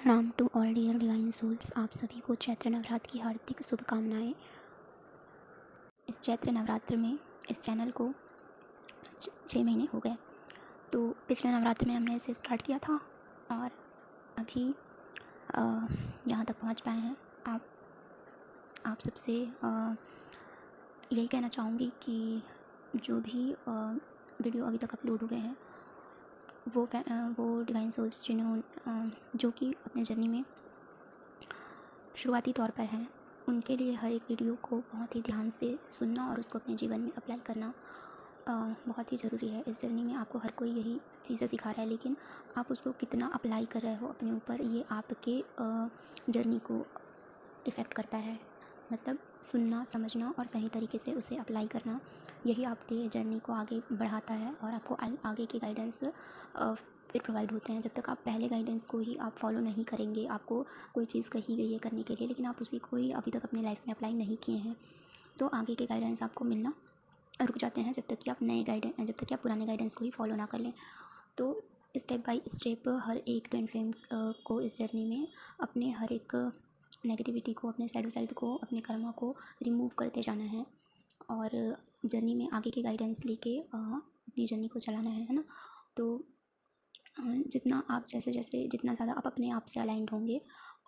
प्रणाम to all dear divine souls. आप सभी को चैत्र नवरात्र की हार्दिक शुभकामनाएं। इस चैत्र नवरात्र में इस चैनल को 6 महीने हो गए। तो पिछले नवरात्र में हमने इसे स्टार्ट किया था और अभी यहाँ तक पहुँच पाए हैं। आप सबसे यही कहना चाहूँगी कि जो भी वीडियो अभी तक अपलोड हुए हैं वो डिवाइन सोल्स जिन्होंने जो कि अपने जर्नी में शुरुआती तौर पर हैं, उनके लिए हर एक वीडियो को बहुत ही ध्यान से सुनना और उसको अपने जीवन में अप्लाई करना बहुत ही ज़रूरी है। इस जर्नी में आपको हर कोई यही चीज़ें सिखा रहा है, लेकिन आप उसको कितना अप्लाई कर रहे हो अपने ऊपर, ये आपके जर्नी को इफ़ेक्ट करता है। मतलब सुनना, समझना और सही तरीके से उसे अप्लाई करना, यही आपके जर्नी को आगे बढ़ाता है और आपको आगे के गाइडेंस फिर प्रोवाइड होते हैं। जब तक आप पहले गाइडेंस को ही आप फॉलो नहीं करेंगे, आपको कोई चीज़ कही गई है करने के लिए, लेकिन आप उसी को ही अभी तक अपनी लाइफ में अप्लाई नहीं किए हैं, तो आगे के गाइडेंस आपको मिलना रुक जाते हैं जब तक कि आप पुराने गाइडेंस को ही फॉलो ना कर लें। तो स्टेप बाय स्टेप हर एक ट्विन फ्लेम को इस जर्नी में अपने हर एक नेगेटिविटी को, अपने सैडो साइड को, अपने कर्मा को रिमूव करते जाना है और जर्नी में आगे के गाइडेंस लेके अपनी जर्नी को चलाना है ना। तो जितना ज़्यादा आप अपने आप से अलाइंड होंगे,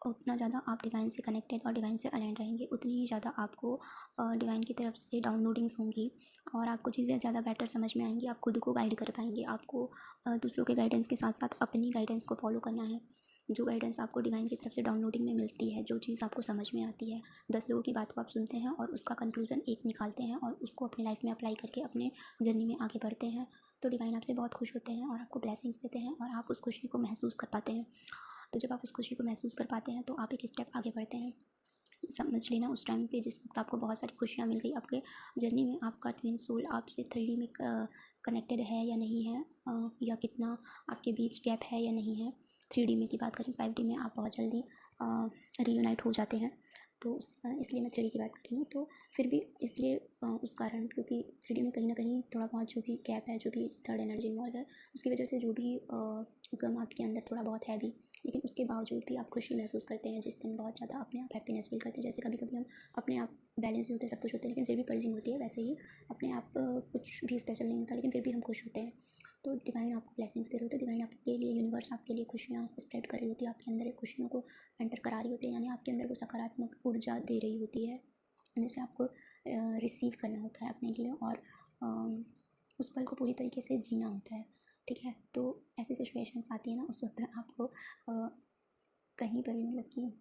उतना ज़्यादा आप डिवाइन से कनेक्टेड और डिवाइन से अलाइंड रहेंगे, उतनी ही ज़्यादा आपको डिवाइन की तरफ से डाउनलोडिंग्स होंगी और आपको चीज़ें ज़्यादा बेटर समझ में आएंगी। आप खुद को गाइड कर पाएंगे। आपको दूसरों के गाइडेंस के साथ साथ अपनी गाइडेंस को फॉलो करना है। जो गाइडेंस आपको डिवाइन की तरफ से डाउनलोडिंग में मिलती है, जो चीज़ आपको समझ में आती है, 10 लोगों की बात को आप सुनते हैं और उसका कंक्लूज़न एक निकालते हैं और उसको अपनी लाइफ में अप्लाई करके अपने जर्नी में आगे बढ़ते हैं, तो डिवाइन आपसे बहुत खुश होते हैं और आपको ब्लेसिंग्स देते हैं और आप उस खुशी को महसूस कर पाते हैं। तो जब आप उस खुशी को महसूस कर पाते हैं तो आप एक स्टेप आगे बढ़ते हैं। समझ लेना उस टाइम पे जिस वक्त आपको बहुत सारी खुशियाँ मिल गई, आपके जर्नी में आपका ट्विन सोल आपसे 3D में कनेक्टेड है या नहीं है, या कितना आपके बीच गैप है या नहीं है। 3D में की बात करें, 5D में आप बहुत जल्दी रीयूनाइट हो जाते हैं, तो इसलिए मैं 3D की बात कर रही हूँ। तो फिर भी इसलिए उस कारण, क्योंकि 3D में कहीं ना कहीं थोड़ा बहुत जो भी गैप है, जो भी थर्ड एनर्जी इन्वॉल्व है, उसकी वजह से जो भी गम आपके अंदर थोड़ा बहुत है भी, लेकिन उसके बावजूद भी आप खुशी महसूस करते हैं जिस दिन बहुत ज़्यादा अपने आप हैप्पीनेस फील करते हैं। जैसे कभी कभी हम अपने आप बैलेंस भी होते हैं, सब कुछ होते हैं, लेकिन फिर भी पर्जिंग होती है, वैसे ही अपने आप कुछ भी स्पेशल नहीं होता, लेकिन फिर भी हम खुश होते हैं। तो डिवाइन आपको ब्लेसिंग्स दे रहे होते हैं, डिवाइन आपके लिए, यूनिवर्स आपके लिए खुशियाँ स्प्रेड कर रही होती है, आपके अंदर एक खुशियों को एंटर करा रही होती है, यानी आपके अंदर वो सकारात्मक ऊर्जा दे रही होती है जिसे आपको रिसीव करना होता है अपने लिए और उस पल को पूरी तरीके से जीना होता है। ठीक है, तो ऐसी सिचुएशंस आती है ना, उस वक्त आपको कहीं पर भी मतलब कि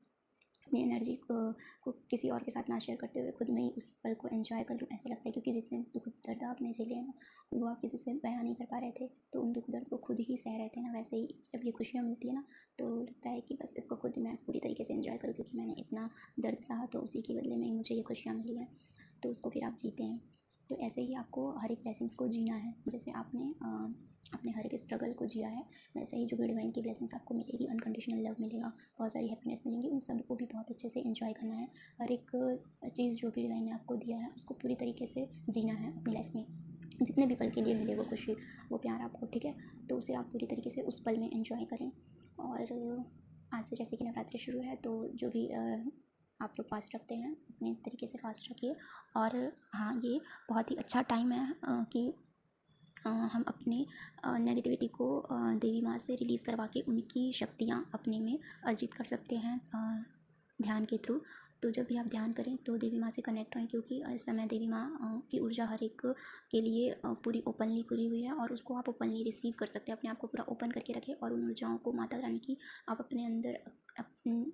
अपनी एनर्जी को किसी और के साथ ना शेयर करते हुए खुद में ही उस पल को एंजॉय कर लूँ, ऐसे लगता है। क्योंकि जितने दुख दर्द आपने झेले हैं ना, वो आप किसी से बयां नहीं कर पा रहे थे, तो उन दुख दर्द को खुद ही सह रहे थे ना, वैसे ही जब ये खुशियाँ मिलती है ना, तो लगता है कि बस इसको खुद मैं पूरी तरीके से एंजॉय करूँ, क्योंकि मैंने इतना दर्द सहा, तो उसी के बदले में मुझे ये खुशियाँ मिली हैं, तो उसको फिर आप जीते हैं। तो ऐसे ही आपको हर एक ब्लेसिंग्स को जीना है। जैसे आपने अपने हर एक स्ट्रगल को जिया है, वैसे ही जो भी डिवाइन की ब्लेसिंग्स आपको मिलेगी, अनकंडीशनल लव मिलेगा, बहुत सारी हैप्पीनेस मिलेंगी, उन सब को भी बहुत अच्छे से एंजॉय करना है। हर एक चीज़ जो भी डिवाइन ने आपको दिया है उसको पूरी तरीके से जीना है अपनी लाइफ में। जितने भी पल के लिए मिले वो खुशी, वो प्यार आपको, ठीक है, तो उसे आप पूरी तरीके से उस पल में एंजॉय करें। और आज से जैसे कि नवरात्रि शुरू है, तो जो भी आप लोग फास्ट रखते हैं अपने तरीके से फास्ट रखिए। और हाँ, ये बहुत ही अच्छा टाइम है कि हम अपने नेगेटिविटी को देवी माँ से रिलीज़ करवा के उनकी शक्तियाँ अपने में अर्जित कर सकते हैं ध्यान के थ्रू। तो जब भी आप ध्यान करें तो देवी माँ से कनेक्ट हों, क्योंकि इस समय देवी माँ की ऊर्जा हर एक के लिए पूरी ओपनली खुली हुई है और उसको आप ओपनली रिसीव कर सकते हैं। अपने आप को पूरा ओपन करके रखें और उन ऊर्जाओं को, माता रानी की, आप अपने अंदर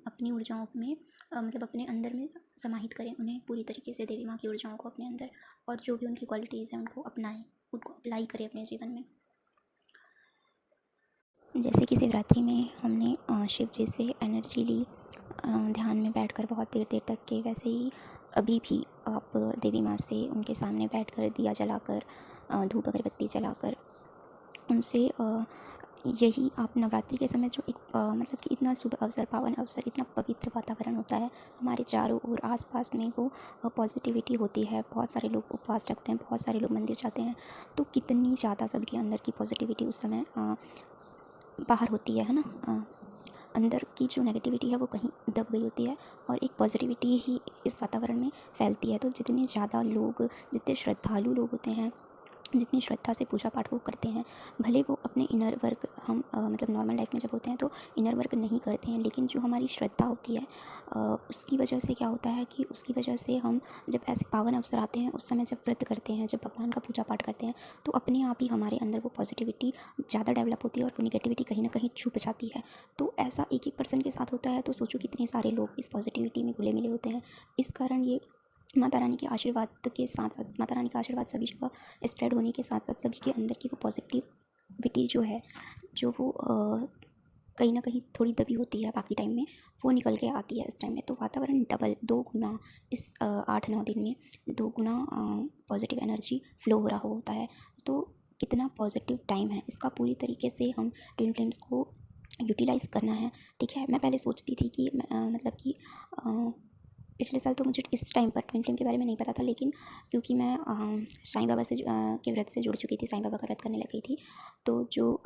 अपनी ऊर्जाओं में मतलब अपने अंदर में समाहित करें उन्हें पूरी तरीके से, देवी माँ की ऊर्जाओं को अपने अंदर, और जो भी उनकी क्वालिटीज़ हैं उनको अपनाएं, उनको अप्लाई करें अपने जीवन में। जैसे कि शिवरात्रि में हमने शिव जी से एनर्जी ली ध्यान में बैठकर बहुत देर देर तक के, वैसे ही अभी भी आप देवी माँ से उनके सामने बैठकर दिया जलाकर, धूप अगरबत्ती जलाकर उनसे यही आप नवरात्रि के समय जो एक मतलब कि इतना शुभ अवसर, पावन अवसर, इतना पवित्र वातावरण होता है हमारे चारों ओर, आसपास में वो पॉजिटिविटी होती है। बहुत सारे लोग उपवास रखते हैं, बहुत सारे लोग मंदिर जाते हैं, तो कितनी ज़्यादा सबके अंदर की पॉजिटिविटी उस समय बाहर होती है ना। अंदर की जो नेगेटिविटी है वो कहीं दब गई होती है और एक पॉजिटिविटी ही इस वातावरण में फैलती है। तो जितने ज़्यादा लोग, जितने श्रद्धालु लोग होते हैं, जितनी श्रद्धा से पूजा पाठ वो करते हैं, भले वो अपने इनर वर्क हम मतलब नॉर्मल लाइफ में जब होते हैं तो इनर वर्क नहीं करते हैं, लेकिन जो हमारी श्रद्धा होती है उसकी वजह से क्या होता है कि उसकी वजह से हम जब ऐसे पावन अवसर आते हैं, उस समय जब व्रत करते हैं, जब भगवान का पूजा पाठ करते हैं, तो अपने आप ही हमारे अंदर वो पॉजिटिविटी ज़्यादा डेवलप होती है और वो निगेटिविटी कहीं ना कहीं छुप जाती है। तो ऐसा एक एक पर्सन के साथ होता है, तो सोचो कितने सारे लोग इस पॉजिटिविटी में घुले मिले होते हैं। इस कारण ये माता रानी के आशीर्वाद के साथ साथ, माता रानी का आशीर्वाद सभी जगह स्प्रेड होने के साथ साथ सभी के अंदर की वो पॉजिटिविटी जो है, जो वो कहीं ना कहीं थोड़ी दबी होती है बाकी टाइम में, वो निकल के आती है इस टाइम में। तो वातावरण डबल 2 गुना इस 8-9 दिन में 2 गुना पॉजिटिव एनर्जी फ्लो हो रहा होता है। तो कितना पॉजिटिव टाइम है, इसका पूरी तरीके से हम ट्विन फ्लेम्स को यूटिलाइज़ करना है। ठीक है, मैं पहले सोचती थी कि मतलब कि पिछले साल तो मुझे इस टाइम पर ट्विन फ्लेम के बारे में नहीं पता था, लेकिन क्योंकि मैं साईं बाबा से के व्रत से जुड़ चुकी थी, साईं बाबा का व्रत करने लग गई थी, तो जो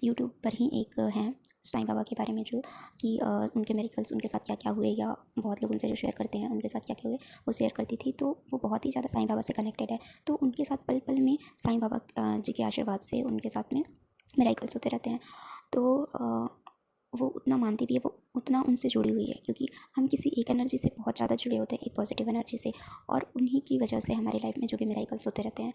यूट्यूब पर ही एक हैं साईं बाबा के बारे में, जो कि उनके मेरिकल्स, उनके साथ क्या क्या हुए, या बहुत लोग उनसे जो शेयर करते हैं उनके साथ क्या क्या हुए, वो शेयर करती थी। तो वो बहुत ही ज़्यादा साईं बाबा से कनेक्टेड है, तो उनके साथ पल पल में साईं बाबा जी के आशीर्वाद से उनके साथ में मेरिकल्स होते रहते हैं। तो वो उतना मानती भी है, वो उतना उनसे जुड़ी हुई है, क्योंकि हम किसी एक एनर्जी से बहुत ज़्यादा जुड़े होते हैं, एक पॉजिटिव एनर्जी से, और उन्हीं की वजह से हमारी लाइफ में जो भी मिरेकल्स होते रहते हैं।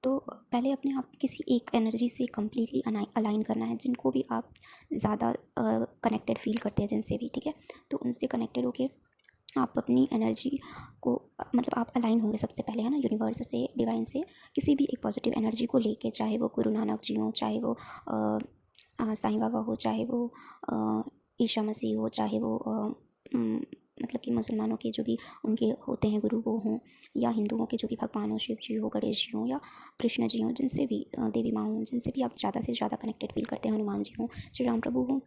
तो पहले अपने आप किसी एक एनर्जी से कम्प्लीटली अलाइन करना है, जिनको भी आप ज़्यादा कनेक्टेड फील करते हैं, जिनसे भी, ठीक है, तो उनसे कनेक्टेड होके आप अपनी एनर्जी को मतलब आप अलाइन होंगे सबसे पहले, है ना, यूनिवर्स से, डिवाइन से, किसी भी एक पॉजिटिव एनर्जी को लेके, चाहे वो गुरु नानक जी हों, चाहे वो साईं बाबा हो, चाहे वो ईशा मसीह हो, चाहे वो मतलब कि मुसलमानों के जो भी उनके होते हैं गुरु वो हों, या हिंदुओं के जो भी भगवान हो, शिव जी हो, गणेश जी हो, या कृष्ण जी हों, जिनसे भी देवी माँ हों, जिनसे भी आप ज़्यादा से ज़्यादा कनेक्टेड फील करते हैं, हनुमान जी हों, श्री राम प्रभु हों,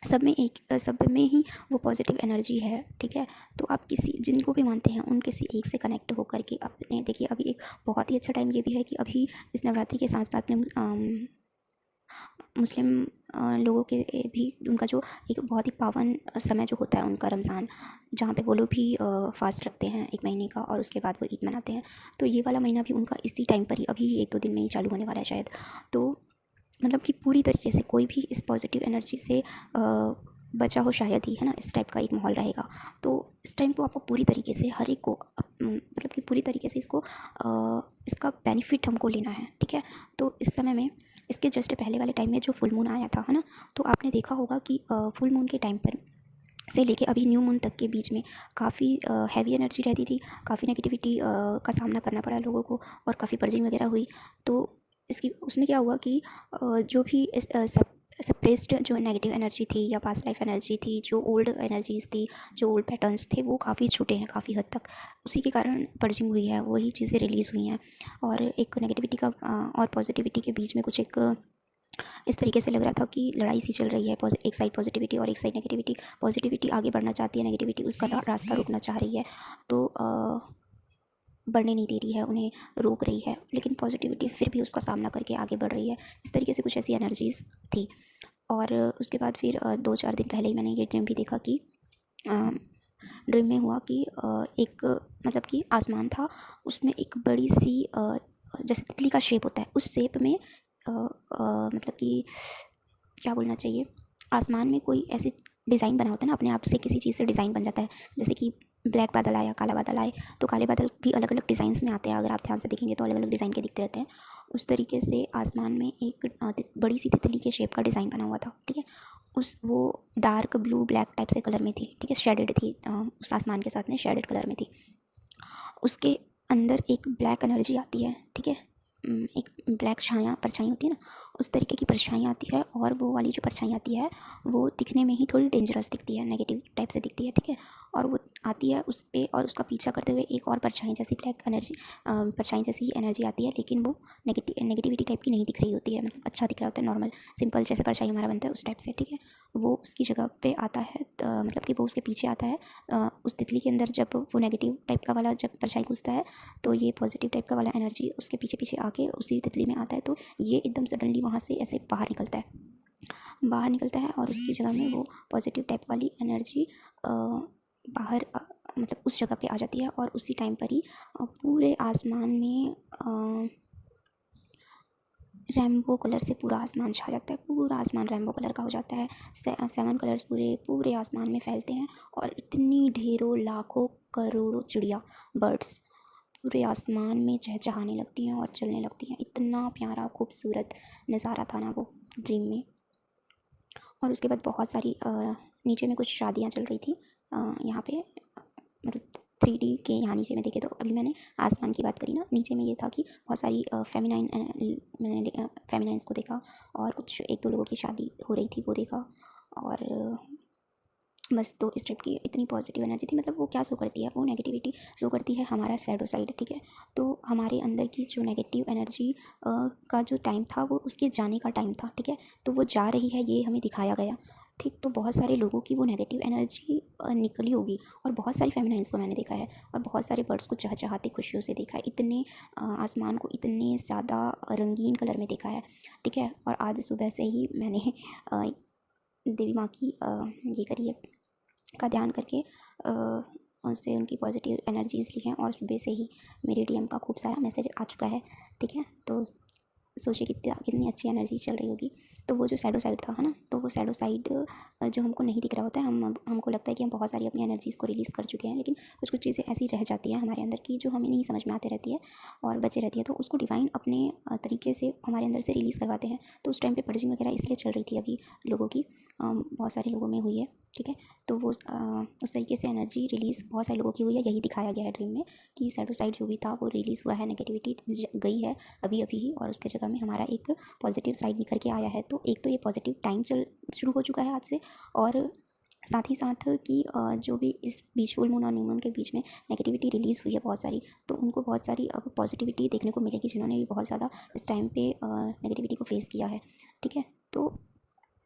सब में ही वो पॉजिटिव एनर्जी है। ठीक है, तो आप किसी जिनको भी मानते हैं उन किसी एक से कनेक्ट होकर के अपने, देखिए अभी एक बहुत ही अच्छा टाइम ये भी है कि अभी इस नवरात्रि के साथ साथ में मुस्लिम लोगों के भी उनका जो एक बहुत ही पावन समय जो होता है उनका रमज़ान, जहाँ पे वो लोग भी फास्ट रखते हैं 1 महीने का, और उसके बाद वो ईद मनाते हैं। तो ये वाला महीना भी उनका इसी टाइम पर ही, अभी 1-2 दिन में ही चालू होने वाला है शायद। तो मतलब कि पूरी तरीके से कोई भी इस पॉजिटिव एनर्जी से बचा हो शायद ही, है ना, इस टाइप का एक माहौल रहेगा। तो इस टाइम को आपको पूरी तरीके से हर एक को मतलब कि पूरी तरीके से इसको इसका बेनिफिट हमको लेना है। ठीक है, तो इस समय में, इसके जस्ट पहले वाले टाइम में जो फुल मून आया था, है ना, तो आपने देखा होगा कि फुल मून के टाइम पर से लेके अभी न्यू मून तक के बीच में काफ़ी हैवी एनर्जी रहती थी, काफ़ी नेगेटिविटी का सामना करना पड़ा लोगों को, और काफ़ी पर्जिंग वगैरह हुई। तो इसकी उसमें क्या हुआ कि जो भी इस सप्रेस्ड जो नेगेटिव एनर्जी थी, या पास्ट लाइफ एनर्जी थी, जो ओल्ड एनर्जीज़ थी, जो ओल्ड पैटर्न्स थे, वो काफ़ी छूटे हैं काफ़ी हद तक। उसी के कारण पर्जिंग हुई है, वही चीज़ें रिलीज़ हुई हैं, और एक नेगेटिविटी का और पॉजिटिविटी के बीच में कुछ एक इस तरीके से लग रहा था कि लड़ाई सी चल रही है, एक साइड पॉजिटिविटी और एक साइड नेगेटिविटी। पॉजिटिविटी आगे बढ़ना चाहती है, नेगेटिविटी उसका रास्ता रोकना चाह रही है, तो बढ़ने नहीं दे रही है, उन्हें रोक रही है, लेकिन पॉजिटिविटी फिर भी उसका सामना करके आगे बढ़ रही है। इस तरीके से कुछ ऐसी एनर्जीज़ थी। और उसके बाद फिर 2-4 दिन पहले ही मैंने ये ड्रीम भी देखा कि ड्रीम में हुआ कि एक मतलब कि आसमान था, उसमें एक बड़ी सी जैसे तितली का शेप होता है, उस शेप में मतलब कि क्या बोलना चाहिए, आसमान में कोई ऐसी डिज़ाइन बना होता है ना, अपने आप से किसी चीज़ से डिज़ाइन बन जाता है, जैसे कि ब्लैक बादल आया, काला बादल आए, तो काले बादल भी अलग अलग डिज़ाइंस में आते हैं, अगर आप ध्यान से देखेंगे तो अलग अलग डिज़ाइन के दिखते रहते हैं। उस तरीके से आसमान में एक बड़ी सी तितली के शेप का डिज़ाइन बना हुआ था। ठीक है, वो डार्क ब्लू ब्लैक टाइप से कलर में थी। ठीक है, शेडेड थी, उस आसमान के साथ में शेडेड कलर में थी। उसके अंदर एक ब्लैक एनर्जी आती है। ठीक है, एक ब्लैक परछाई होती है ना, उस तरीके की परछाई आती है, और वो वाली जो परछाई आती है वो दिखने में ही थोड़ी डेंजरस दिखती है, नेगेटिव टाइप से दिखती है। ठीक है, और वो आती है उस पर, और उसका पीछा करते हुए एक और परछाई जैसी ब्लैक एनर्जी, परछाई जैसी एनर्जी आती है, लेकिन वो नेगेटिविटी टाइप की नहीं दिख रही होती है, मतलब अच्छा दिख रहा होता है, नॉर्मल सिंपल जैसे परछाई हमारा बनता है उस टाइप से। ठीक है, वो उसकी जगह पे आता है, मतलब कि वो उसके पीछे आता है, उस तितली के अंदर जब वो नेगेटिव टाइप का वाला जब परछाई घुसता है, तो ये पॉजिटिव टाइप का वाला एनर्जी उसके पीछे पीछे आके उसी तितली में आता है, तो ये एकदम सडनली वहाँ से ऐसे बाहर निकलता है। बाहर निकलता है और उसकी जगह में वो पॉजिटिव टाइप वाली एनर्जी बाहर मतलब उस जगह पे आ जाती है और उसी टाइम पर ही पूरे आसमान में रेनबो कलर से पूरा आसमान छा जाता है। पूरा आसमान रेनबो कलर का हो जाता है। 7 कलर्स पूरे आसमान में फैलते हैं और इतनी ढेरों लाखों करोड़ों चिड़िया, बर्ड्स पूरे आसमान में चहचहाने लगती हैं और चलने लगती हैं। इतना प्यारा खूबसूरत नज़ारा था ना वो ड्रीम में। और उसके बाद बहुत सारी नीचे में कुछ शादियाँ चल रही थी यहाँ पे, मतलब 3D के यहाँ नीचे में देखे तो अभी मैंने आसमान की बात करी ना, नीचे में ये था कि बहुत सारी फेमिनाइन, मैंने फेमिनाइंस को देखा और कुछ 1-2 लोगों की शादी हो रही थी वो देखा। और बस तो इस टाइप की इतनी पॉजिटिव एनर्जी थी। मतलब वो क्या शो करती है, वो नेगेटिविटी शो करती है हमारा शैडो साइड, ठीक है। तो हमारे अंदर की जो नेगेटिव एनर्जी का जो टाइम था वो उसके जाने का टाइम था, ठीक है। तो वो जा रही है ये हमें दिखाया गया, ठीक। तो बहुत सारे लोगों की वो नेगेटिव एनर्जी निकली होगी और बहुत सारी फेमिनाइंस को मैंने देखा है और बहुत सारे बर्ड्स को चहचहाते खुशियों से देखा है। इतने आसमान को इतने ज़्यादा रंगीन कलर में देखा है, ठीक है। और आज सुबह से ही मैंने देवी माँ की ये करी है का ध्यान करके उनसे उनकी पॉजिटिव एनर्जीज़ ली हैं और सुबह से ही मेरे डीएम का खूब सारा मैसेज आ चुका है, ठीक है। तो सोचिए कितनी अच्छी एनर्जी चल रही होगी। तो वो जो शैडो साइड था, है ना, तो वो शैडो साइड जो हमको नहीं दिख रहा होता है, हमको लगता है कि हम बहुत सारी अपनी एनर्जीज़ को रिलीज़ कर चुके हैं, लेकिन कुछ कुछ चीज़ें ऐसी रह जाती हैं हमारे अंदर की जो हमें नहीं समझ में आती रहती है और बचे रहती है। तो उसको डिवाइन अपने तरीके से हमारे अंदर से रिलीज़ करवाते हैं। तो उस टाइम पे पर्जिंग वगैरह इसलिए चल रही थी अभी लोगों की, बहुत सारे लोगों में हुई है, ठीक है। तो वो उस तरीके से एनर्जी रिलीज़ बहुत सारे लोगों की हुई है। यही दिखाया गया है ड्रीम में कि शैडो साइड जो भी था वो रिलीज़ हुआ है, नेगेटिविटी गई है अभी अभी ही और उसके जगह में हमारा एक पॉजिटिव साइड निकल के आया है। तो एक तो ये पॉजिटिव टाइम चल शुरू हो चुका है आज से, और साथ ही साथ कि जो भी इस बीच फुल मून और न्यू मून के बीच में नेगेटिविटी रिलीज़ हुई है बहुत सारी, तो उनको बहुत सारी अब पॉजिटिविटी देखने को मिलेगी जिन्होंने भी बहुत ज़्यादा इस टाइम पे नेगेटिविटी को फेस किया है, ठीक है। तो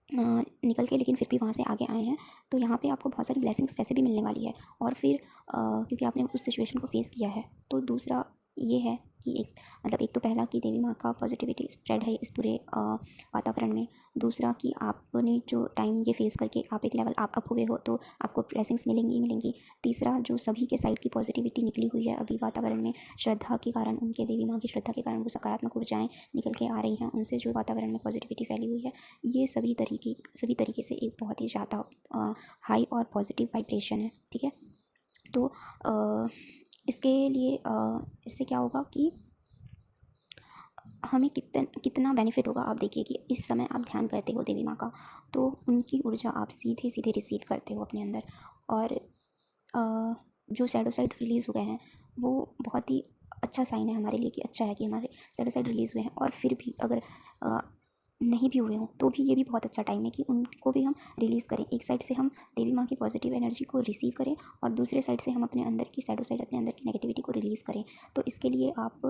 निकल के लेकिन फिर भी वहाँ से आगे आए हैं, तो यहाँ पे आपको बहुत सारी ब्लेसिंग्स वैसे भी मिलने वाली है। और फिर क्योंकि आपने उस सिचुएशन को फेस किया है, तो दूसरा ये है कि एक तो पहला कि देवी माँ का पॉजिटिविटी स्प्रेड है इस पूरे वातावरण में। दूसरा कि आपने जो टाइम ये फेस करके आप एक लेवल आप अप हुए हो, तो आपको ब्लेसिंग्स मिलेंगी ही मिलेंगी। तीसरा, जो सभी के साइड की पॉजिटिविटी निकली हुई है अभी वातावरण में, श्रद्धा के कारण, उनके देवी माँ की श्रद्धा के कारण वो सकारात्मक ऊर्जाएँ निकल के आ रही हैं, उनसे जो वातावरण में पॉजिटिविटी फैली हुई है, ये सभी तरीके से एक बहुत ही ज़्यादा हाई और पॉजिटिव वाइब्रेशन है, ठीक है। तो इसके लिए इससे क्या होगा कि हमें कितना बेनिफिट होगा। आप देखिए कि इस समय आप ध्यान करते हो देवी माँ का, तो उनकी ऊर्जा आप सीधे सीधे रिसीव करते हो अपने अंदर। और जो शैडो साइड रिलीज़ हो गए हैं वो बहुत ही अच्छा साइन है हमारे लिए कि अच्छा है कि हमारे शैडो साइड रिलीज़ हुए हैं। और फिर भी अगर नहीं भी हुए हों तो भी ये भी बहुत अच्छा टाइम है कि उनको भी हम रिलीज़ करें। एक साइड से हम देवी माँ की पॉजिटिव एनर्जी को रिसीव करें और दूसरे साइड से हम अपने अंदर की शैडो साइड, अपने अंदर की नेगेटिविटी को रिलीज़ करें। तो इसके लिए आप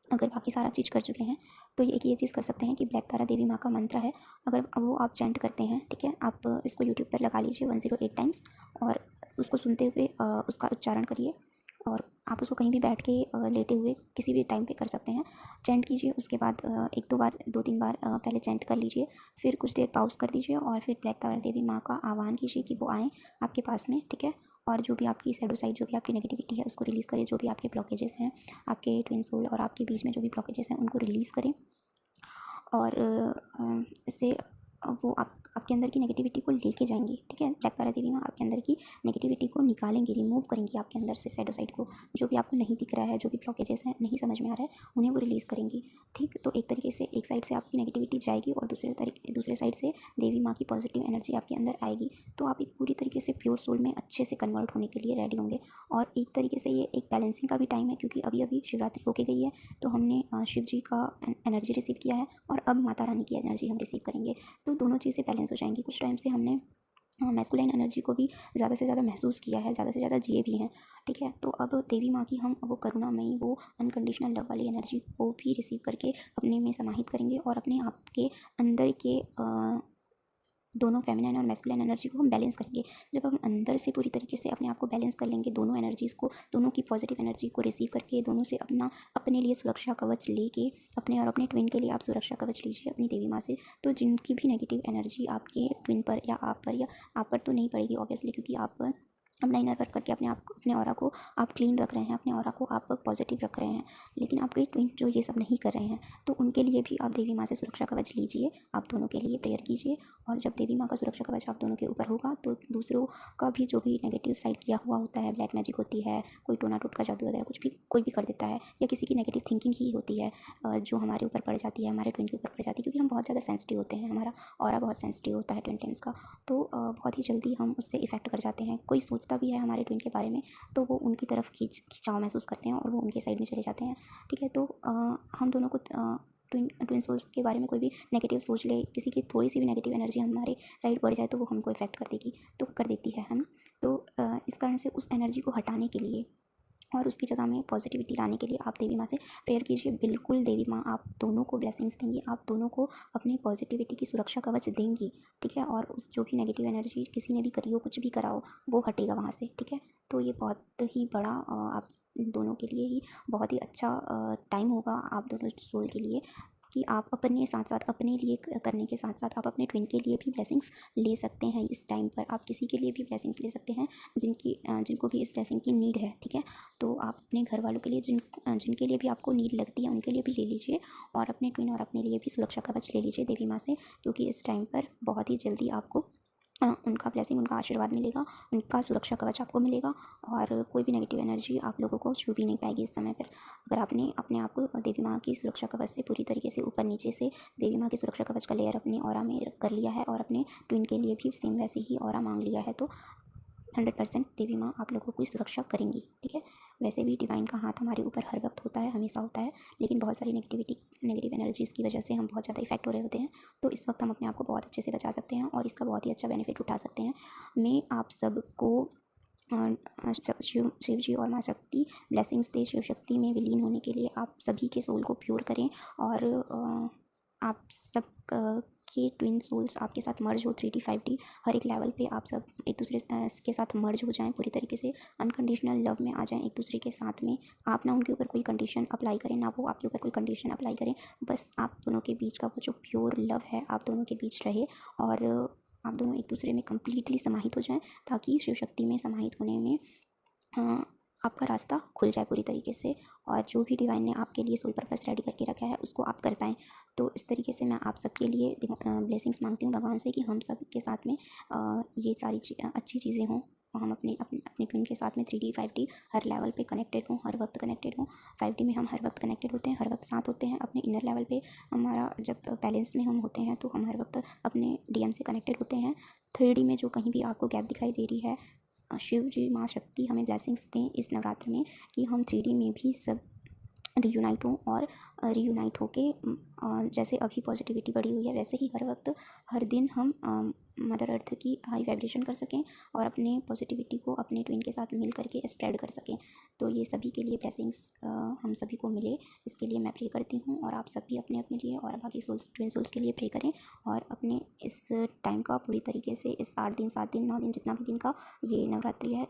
अगर बाकी सारा चीज़ कर चुके हैं तो ये चीज़ कर सकते हैं कि ब्लैक तारा देवी माँ का मंत्र है, अगर वो आप चैंट करते हैं, ठीक है। आप इसको यूट्यूब पर लगा लीजिए 108 टाइम्स और उसको सुनते हुए उसका उच्चारण करिए। और आप उसको कहीं भी बैठ के लेटे हुए किसी भी टाइम पे कर सकते हैं, चैंट कीजिए। उसके बाद 1-2 बार, 2-3 बार पहले चैंट कर लीजिए, फिर कुछ देर पॉज़ कर दीजिए और फिर ब्लैक तारा देवी माँ का आह्वान कीजिए कि वो आएँ आपके पास में, ठीक है। और जो भी आपकी शैडो साइड, जो भी आपकी नेगेटिविटी है उसको रिलीज़ करें। जो भी आपके ब्लॉकेजेस हैं, आपके ट्विन सोल और आपके बीच में जो भी ब्लॉकेजेस हैं उनको रिलीज़ करें। और इससे वो आपके अंदर की नेगेटिविटी को लेके जाएंगी, ठीक है। ब्लैक तारा देवी माँ आपके अंदर की नेगेटिविटी को निकालेंगी, रिमूव करेंगी आपके अंदर से शैडो साइड को। जो भी आपको नहीं दिख रहा है, जो भी ब्लॉकेजेस हैं, नहीं समझ में आ रहा है, उन्हें वो रिलीज़ करेंगी, ठीक। तो एक तरीके से एक साइड से आपकी नेगेटिविटी जाएगी और दूसरे साइड से देवी माँ की पॉजिटिव एनर्जी आपके अंदर आएगी। तो आप एक पूरी तरीके से प्योर सोल में अच्छे से कन्वर्ट होने के लिए रेडी होंगे। और एक तरीके से ये एक बैलेंसिंग का भी टाइम है, क्योंकि अभी अभी शिवरात्रि होके गई है, तो हमने शिव जी का एनर्जी रिसीव किया है और अब माता रानी की एनर्जी हम रिसीव करेंगे। तो दोनों चीज़ें बैलेंस हो जाएंगी। कुछ टाइम से हमने मैस्कुलाइन एनर्जी को भी ज़्यादा से ज़्यादा महसूस किया है, ज़्यादा से ज़्यादा जिए भी हैं, ठीक है। तो अब देवी माँ की हम वो करुणामयी, वो अनकंडीशनल लव वाली एनर्जी को भी रिसीव करके अपने में समाहित करेंगे और अपने आप के अंदर के दोनों फेमिनिन और मैस्कुलिन एनर्जी को हम बैलेंस करेंगे। जब हम अंदर से पूरी तरीके से अपने आप को बैलेंस कर लेंगे, दोनों एनर्जीज़ को, दोनों की पॉजिटिव एनर्जी को रिसीव करके, दोनों से अपने लिए सुरक्षा कवच लेके, अपने और अपने ट्विन के लिए आप सुरक्षा कवच लीजिए अपनी देवी माँ से। तो जिनकी भी नेगेटिव एनर्जी आपके ट्विन पर या आप पर तो नहीं पड़ेगी ऑब्वियसली, क्योंकि आप अपना इनर वर्क करके अपने ऑरा को आप क्लीन रख रहे हैं, अपने ऑरा को आप पॉजिटिव रख रहे हैं। लेकिन आपके ट्विन जो ये सब नहीं कर रहे हैं, तो उनके लिए भी आप देवी माँ से सुरक्षा कवच लीजिए, आप दोनों के लिए प्रेयर कीजिए। और जब देवी माँ का सुरक्षा कवच आप दोनों के ऊपर होगा, तो दूसरों का भी जो भी नेगेटिव साइड किया हुआ होता है, ब्लैक मैजिक होती है, कोई टोना टोट का जादू वगैरह कुछ भी कोई भी कर देता है, या किसी की नेगेटिव थिंकिंग ही होती है जो हमारे ऊपर पड़ जाती है, हमारे ट्विन के ऊपर पड़ जाती है, क्योंकि हम बहुत ज़्यादा सेंसिटिव होते हैं, हमारा ऑरा बहुत सेंसिटिव होता है ट्विन फ्लेम्स का। तो बहुत ही जल्दी हम उससे इफेक्ट कर जाते हैं। कोई सोचता भी है हमारे ट्विन के बारे में, तो वो उनकी तरफ खिंचाव महसूस करते हैं और वो उनके साइड में चले जाते हैं। ठीक है, तो हम दोनों को ट्विन सोल्स के बारे में कोई भी नेगेटिव सोच ले, किसी की थोड़ी सी भी नेगेटिव एनर्जी हमारे साइड बढ़ जाए, तो वो हमको इफेक्ट कर देगी, तो कर देती है हम। तो इस कारण से उस एनर्जी को हटाने के लिए और उसकी जगह में पॉजिटिविटी लाने के लिए आप देवी माँ से प्रेयर कीजिए। बिल्कुल देवी माँ आप दोनों को ब्लेसिंग्स देंगी, आप दोनों को अपनी पॉजिटिविटी की सुरक्षा कवच देंगी। ठीक है, और उस जो भी नेगेटिव एनर्जी किसी ने भी करी हो, कुछ भी करा हो, वो हटेगा वहाँ से। ठीक है, तो ये बहुत ही बड़ा आप दोनों के लिए ही बहुत ही अच्छा टाइम होगा, आप दोनों सोल के लिए, कि आप अपने साथ साथ अपने लिए करने के साथ साथ आप अपने ट्विन के लिए भी ब्लेसिंग्स ले सकते हैं। इस टाइम पर आप किसी के लिए भी ब्लेसिंग्स ले सकते हैं जिनको भी इस ब्लेसिंग की नीड है। ठीक है, तो आप अपने घर वालों के लिए जिनके लिए भी आपको नीड लगती है, उनके लिए भी ले लीजिए, और अपने ट्विन और अपने लिए भी सुरक्षा कवच ले लीजिए देवी माँ से, क्योंकि इस टाइम पर बहुत ही जल्दी आपको उनका ब्लेसिंग, उनका आशीर्वाद मिलेगा, उनका सुरक्षा कवच आपको मिलेगा, और कोई भी नेगेटिव एनर्जी आप लोगों को छू भी नहीं पाएगी इस समय पर। अगर आपने अपने आप को देवी माँ की सुरक्षा कवच से पूरी तरीके से ऊपर नीचे से देवी माँ की सुरक्षा कवच का लेयर अपने ऑरा में कर लिया है, और अपने ट्विन के लिए भी सेम वैसे ही ऑरा मांग लिया है, तो 100% देवी माँ आप लोगों की सुरक्षा करेंगी। ठीक है, वैसे भी डिवाइन का हाथ हमारे ऊपर हर वक्त होता है, हमेशा होता है, लेकिन बहुत सारी नेगेटिव एनर्जीज़ की वजह से हम बहुत ज़्यादा इफेक्ट हो रहे होते हैं। तो इस वक्त हम अपने आप को बहुत अच्छे से बचा सकते हैं और इसका बहुत ही अच्छा बेनिफिट उठा सकते हैं। मैं आप सबको शिव जी और माँ शक्ति ब्लेसिंग्स दे। शिव शक्ति में विलीन होने के लिए आप सभी के सोल को प्योर करें, और आप सब के ट्विन सोल्स आपके साथ मर्ज हो 3D 5D हर एक लेवल पे, आप सब एक दूसरे के साथ मर्ज हो जाएं, पूरी तरीके से अनकंडीशनल लव में आ जाएं एक दूसरे के साथ में। आप ना उनके ऊपर कोई कंडीशन अप्लाई करें, ना वो आपके ऊपर कोई कंडीशन अप्लाई करें, बस आप दोनों के बीच का वो जो प्योर लव है आप दोनों के बीच रहे, और आप दोनों एक दूसरे में कम्प्लीटली समाहित हो जाएं, ताकि शिव शक्ति में समाहित होने में आपका रास्ता खुल जाए पूरी तरीके से, और जो भी डिवाइन ने आपके लिए सोल पर्पस रेडी करके रखा है उसको आप कर पाएँ। तो इस तरीके से मैं आप सबके लिए ब्लेसिंग्स मांगती हूँ भगवान से, कि हम सब के साथ में ये सारी अच्छी चीज़ें हों, हम अपने ट्विन के साथ में 3D 5D हर लेवल पे कनेक्टेड हों, हर वक्त कनेक्टेड हों। 5D में हम हर वक्त कनेक्टेड होते हैं, हर वक्त साथ होते हैं। अपने इनर लेवल पे हमारा जब बैलेंस में हम होते हैं, तो हम हर वक्त अपने DM से कनेक्टेड होते हैं। 3D में जो कहीं भी आपको गैप दिखाई दे रही है, शिव जी माँ शक्ति हमें ब्लेसिंग्स दें इस नवरात्र में, कि हम 3D में भी सब रियूनाइट हों, और रियूनाइट होके जैसे अभी पॉजिटिविटी बढ़ी हुई है, वैसे ही हर वक्त हर दिन हम मदर अर्थ की हाई वाइब्रेशन कर सकें, और अपने पॉजिटिविटी को अपने ट्विन के साथ मिल करके स्प्रेड कर सकें। तो ये सभी के लिए ब्लेसिंग्स हम सभी को मिले, इसके लिए मैं प्रे करती हूँ, और आप सभी अपने अपने लिए और बाकी सोल्स, ट्विन सोल्स के लिए प्रे करें, और अपने इस टाइम का पूरी तरीके से, इस 8 दिन 7 दिन 9 दिन जितना भी दिन का ये नवरात्रि है,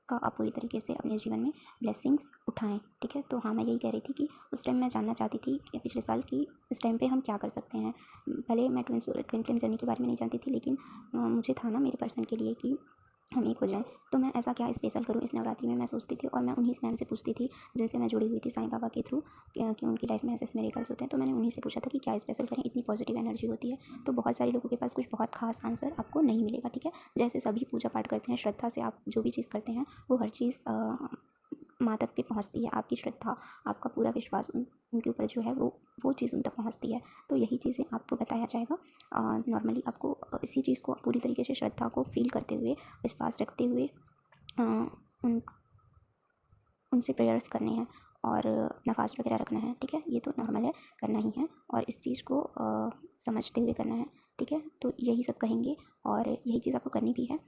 का आप पूरी तरीके से अपने जीवन में ब्लेसिंग्स उठाएं। ठीक है, तो हाँ, मैं यही कह रही थी कि उस टाइम मैं जानना चाहती थी कि पिछले साल की इस टाइम पे हम क्या कर सकते हैं। भले मैं ट्विन फ्लेम जर्नी के बारे में नहीं जानती थी, लेकिन मुझे था ना मेरे पर्सन के लिए कि हम एक हो जाएं, तो मैं ऐसा क्या स्पेशल करूं इस नवरात्रि में, मैं सोचती थी, और मैं उन्हीं मैम से पूछती थी जिनसे मैं जुड़ी हुई थी साईं बाबा के थ्रू, कि उनकी लाइफ में ऐसे मिरेकल्स होते हैं। तो मैंने उन्हीं से पूछा था कि क्या स्पेशल करें, इतनी पॉजिटिव एनर्जी होती है। तो बहुत सारे लोगों के पास कुछ बहुत खास आंसर आपको नहीं मिलेगा। ठीक है, जैसे सभी पूजा पाठ करते हैं, श्रद्धा से आप जो भी चीज़ करते हैं, वो हर चीज़ माँ तक पे पहुँचती है। आपकी श्रद्धा, आपका पूरा विश्वास उनके ऊपर जो है वो चीज़ उन तक पहुँचती है। तो यही चीज़ें आपको बताया जाएगा। नॉर्मली आपको इसी चीज़ को पूरी तरीके से श्रद्धा को फील करते हुए, विश्वास रखते हुए उन उनसे प्रेयर्स करने हैं, और अपना फास्ट वगैरह रखना है। ठीक है, ये तो नॉर्मल है, करना ही है, और इस चीज़ को समझते हुए करना है। ठीक है, तो यही सब कहेंगे, और यही चीज़ आपको करनी भी है।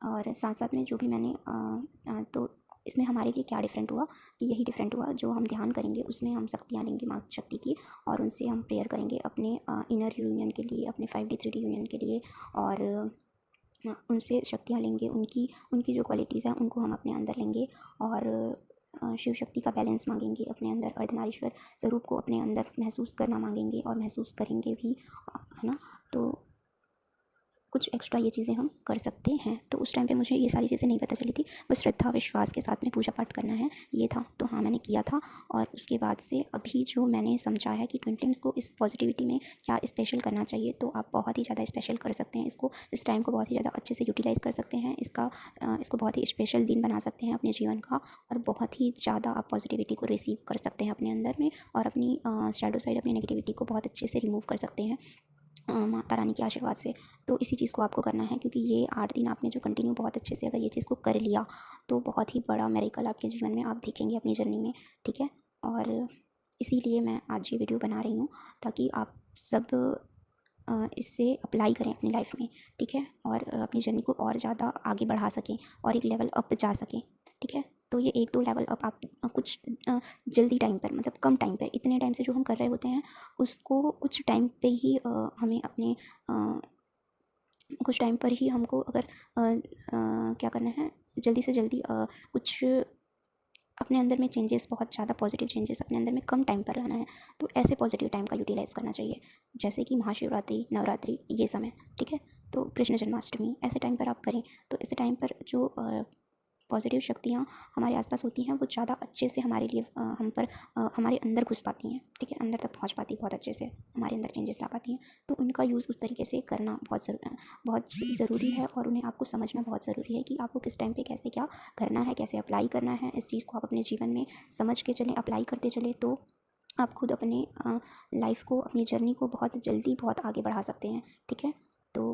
और साथ साथ में जो भी मैंने तो इसमें हमारे लिए क्या डिफरेंट हुआ कि यही डिफरेंट हुआ, जो हम ध्यान करेंगे उसमें हम शक्तियाँ लेंगे माँ शक्ति की, और उनसे हम प्रेयर करेंगे अपने इनर यूनियन के लिए, अपने 5D 3D यूनियन के लिए, और उनसे शक्तियाँ लेंगे, उनकी उनकी जो क्वालिटीज़ हैं उनको हम अपने अंदर लेंगे, और शिव शक्ति का बैलेंस मांगेंगे अपने अंदर, अर्धनारीश्वर स्वरूप को अपने अंदर महसूस करना मांगेंगे, और महसूस करेंगे भी, है ना। तो कुछ एक्स्ट्रा ये चीज़ें हम कर सकते हैं। तो उस टाइम पे मुझे ये सारी चीज़ें नहीं पता चली थी, बस श्रद्धा विश्वास के साथ में पूजा पाठ करना है ये था। तो हाँ, मैंने किया था, और उसके बाद से अभी जो मैंने समझा है कि ट्विन फ्लेम्स को इस पॉजिटिविटी में क्या स्पेशल करना चाहिए, तो आप बहुत ही ज़्यादा स्पेशल कर सकते हैं इसको, इस टाइम को बहुत ही ज़्यादा अच्छे से यूटिलाइज़ कर सकते हैं, इसको बहुत ही स्पेशल दिन बना सकते हैं अपने जीवन का, और बहुत ही ज़्यादा आप पॉजिटिविटी को रिसीव कर सकते हैं अपने अंदर में, और अपनी शैडो साइड, अपनी नेगेटिविटी को बहुत अच्छे से रिमूव कर सकते हैं माता रानी के आशीर्वाद से। तो इसी चीज़ को आपको करना है, क्योंकि ये 8 दिन आपने जो कंटिन्यू बहुत अच्छे से अगर ये चीज़ को कर लिया, तो बहुत ही बड़ा मिरेकल आपके जीवन में आप देखेंगे अपनी जर्नी में, ठीक है। और इसीलिए मैं आज ये वीडियो बना रही हूँ, ताकि आप सब इससे अप्लाई करें अपनी लाइफ में, ठीक है, और अपनी जर्नी को और ज़्यादा आगे बढ़ा सकें, और एक लेवल अप जा सकें, ठीक है। तो ये 1-2 लेवल अप आप कुछ जल्दी टाइम पर, मतलब कम टाइम पर, इतने टाइम से जो हम कर रहे होते हैं उसको कुछ टाइम पे ही हमें अपने कुछ टाइम पर ही हमको अगर क्या करना है, जल्दी से जल्दी कुछ अपने अंदर में चेंजेस, बहुत ज़्यादा पॉजिटिव चेंजेस अपने अंदर में कम टाइम पर लाना है, तो ऐसे पॉजिटिव टाइम का यूटिलाइज़ करना चाहिए, जैसे कि महाशिवरात्रि, नवरात्रि, ये समय, ठीक है। तो कृष्ण जन्माष्टमी, ऐसे टाइम पर आप करें, तो ऐसे टाइम पर जो पॉजिटिव शक्तियाँ हमारे आसपास होती हैं वो ज़्यादा अच्छे से हमारे लिए हम पर हमारे अंदर घुस पाती हैं, ठीक है, अंदर तक पहुंच पाती, बहुत अच्छे से हमारे अंदर चेंजेस ला पाती हैं। तो उनका यूज़ उस तरीके से करना बहुत ज़रूरी है, और उन्हें आपको समझना बहुत ज़रूरी है कि आपको किस टाइम पे कैसे क्या करना है, कैसे अप्लाई करना है। इस चीज़ को आप अपने जीवन में समझ के चलें, अप्लाई करते चलें, तो आप खुद अपने लाइफ को, अपनी जर्नी को बहुत जल्दी बहुत आगे बढ़ा सकते हैं, ठीक है। तो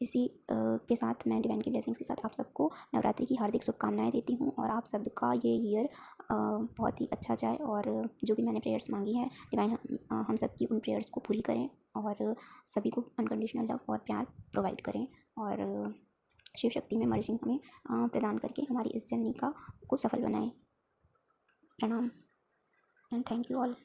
इसी के साथ मैं डिवाइन की ब्लेसिंग्स के साथ आप सबको नवरात्रि की हार्दिक शुभकामनाएं देती हूँ, और आप सबका ये ईयर बहुत ही अच्छा जाए, और जो भी मैंने प्रेयर्स मांगी है डिवाइन हम सब की उन प्रेयर्स को पूरी करें, और सभी को अनकंडीशनल लव और प्यार प्रोवाइड करें, और शिव शक्ति में मर्जिंग हमें प्रदान करके हमारी इस जर्नी को सफल बनाएं। प्रणाम एंड थैंक यू ऑल।